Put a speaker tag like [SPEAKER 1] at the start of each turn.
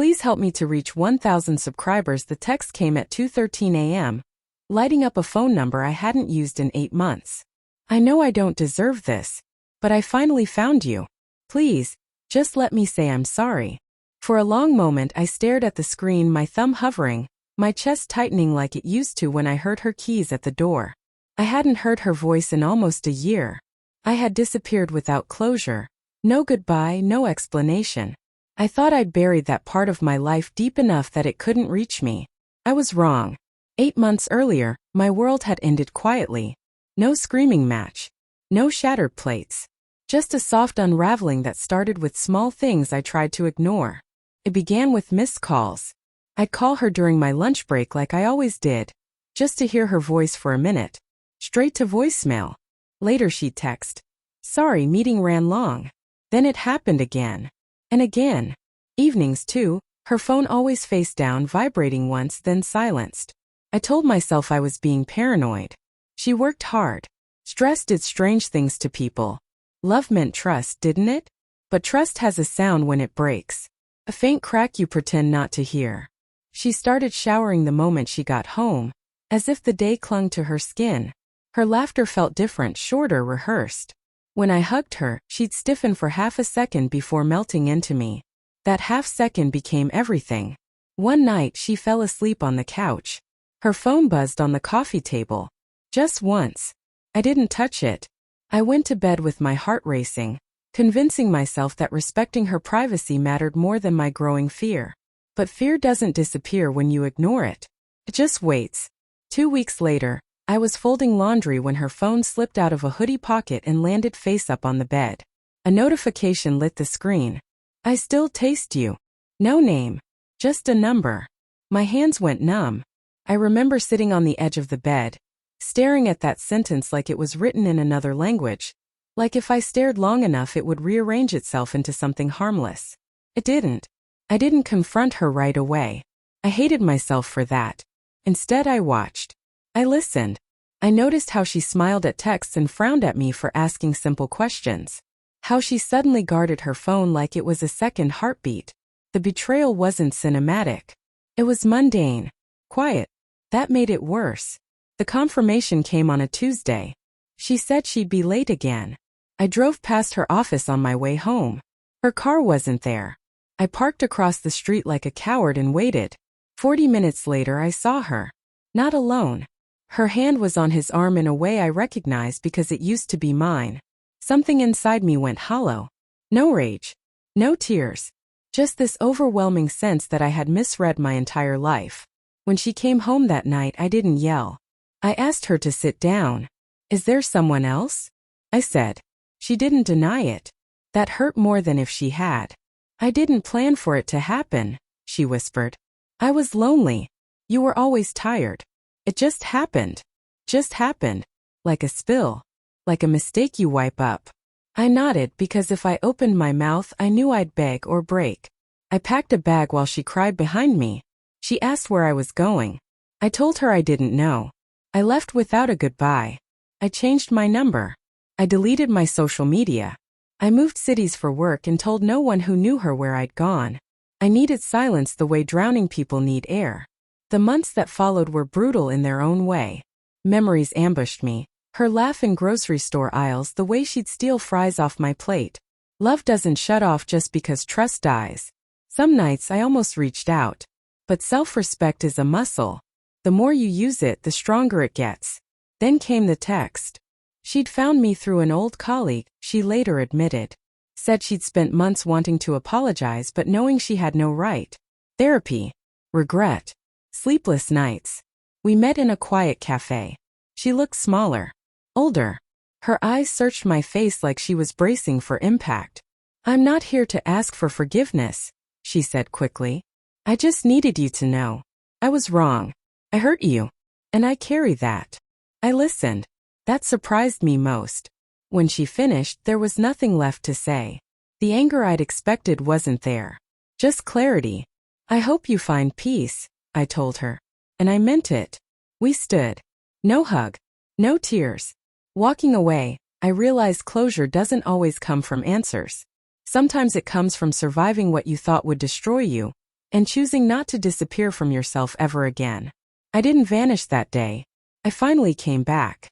[SPEAKER 1] Please help me to reach 1,000 subscribers. The text came at 2:13 a.m., lighting up a phone number I hadn't used in 8 months. I know I don't deserve this, but I finally found you. Please, just let me say I'm sorry. For a long moment I stared at the screen, my thumb hovering, my chest tightening like it used to when I heard her keys at the door. I hadn't heard her voice in almost a year. I had disappeared without closure. No goodbye, no explanation. I thought I'd buried that part of my life deep enough that it couldn't reach me. I was wrong. 8 months earlier, my world had ended quietly. No screaming match. No shattered plates. Just a soft unraveling that started with small things I tried to ignore. It began with missed calls. I'd call her during my lunch break like I always did, just to hear her voice for a minute. Straight to voicemail. Later she'd text, "Sorry, meeting ran long." Then it happened again. And again. Evenings too, her phone always face down, vibrating once, then silenced. I told myself I was being paranoid. She worked hard. Stress did strange things to people. Love meant trust, didn't it? But trust has a sound when it breaks. A faint crack you pretend not to hear. She started showering the moment she got home, as if the day clung to her skin. Her laughter felt different, shorter, rehearsed. When I hugged her, she'd stiffen for half a second before melting into me. That half second became everything. One night she fell asleep on the couch. Her phone buzzed on the coffee table. Just once. I didn't touch it. I went to bed with my heart racing, convincing myself that respecting her privacy mattered more than my growing fear. But fear doesn't disappear when you ignore it. It just waits. 2 weeks later, I was folding laundry when her phone slipped out of a hoodie pocket and landed face up on the bed. A notification lit the screen. "I still taste you." No name. Just a number. My hands went numb. I remember sitting on the edge of the bed, staring at that sentence like it was written in another language. Like if I stared long enough it would rearrange itself into something harmless. It didn't. I didn't confront her right away. I hated myself for that. Instead I watched. I listened. I noticed how she smiled at texts and frowned at me for asking simple questions. How she suddenly guarded her phone like it was a second heartbeat. The betrayal wasn't cinematic. It was mundane. Quiet. That made it worse. The confirmation came on a Tuesday. She said she'd be late again. I drove past her office on my way home. Her car wasn't there. I parked across the street like a coward and waited. 40 minutes later I saw her. Not alone. Her hand was on his arm in a way I recognized because it used to be mine. Something inside me went hollow. No rage. No tears. Just this overwhelming sense that I had misread my entire life. When she came home that night I didn't yell. I asked her to sit down. "Is there someone else?" I said. She didn't deny it. That hurt more than if she had. "I didn't plan for it to happen," she whispered. "I was lonely. You were always tired. It just happened. Just happened. Like a spill. Like a mistake you wipe up." I nodded because if I opened my mouth I knew I'd beg or break. I packed a bag while she cried behind me. She asked where I was going. I told her I didn't know. I left without a goodbye. I changed my number. I deleted my social media. I moved cities for work and told no one who knew her where I'd gone. I needed silence the way drowning people need air. The months that followed were brutal in their own way. Memories ambushed me. Her laugh in grocery store aisles, the way she'd steal fries off my plate. Love doesn't shut off just because trust dies. Some nights I almost reached out. But self-respect is a muscle. The more you use it, the stronger it gets. Then came the text. She'd found me through an old colleague, she later admitted. Said she'd spent months wanting to apologize but knowing she had no right. Therapy. Regret. Sleepless nights. We met in a quiet cafe. She looked smaller. Older. Her eyes searched my face like she was bracing for impact. "I'm not here to ask for forgiveness," she said quickly. "I just needed you to know. I was wrong. I hurt you. And I carry that." I listened. That surprised me most. When she finished, there was nothing left to say. The anger I'd expected wasn't there. Just clarity. "I hope you find peace," I told her. And I meant it. We stood. No hug. No tears. Walking away, I realized closure doesn't always come from answers. Sometimes it comes from surviving what you thought would destroy you, and choosing not to disappear from yourself ever again. I didn't vanish that day. I finally came back.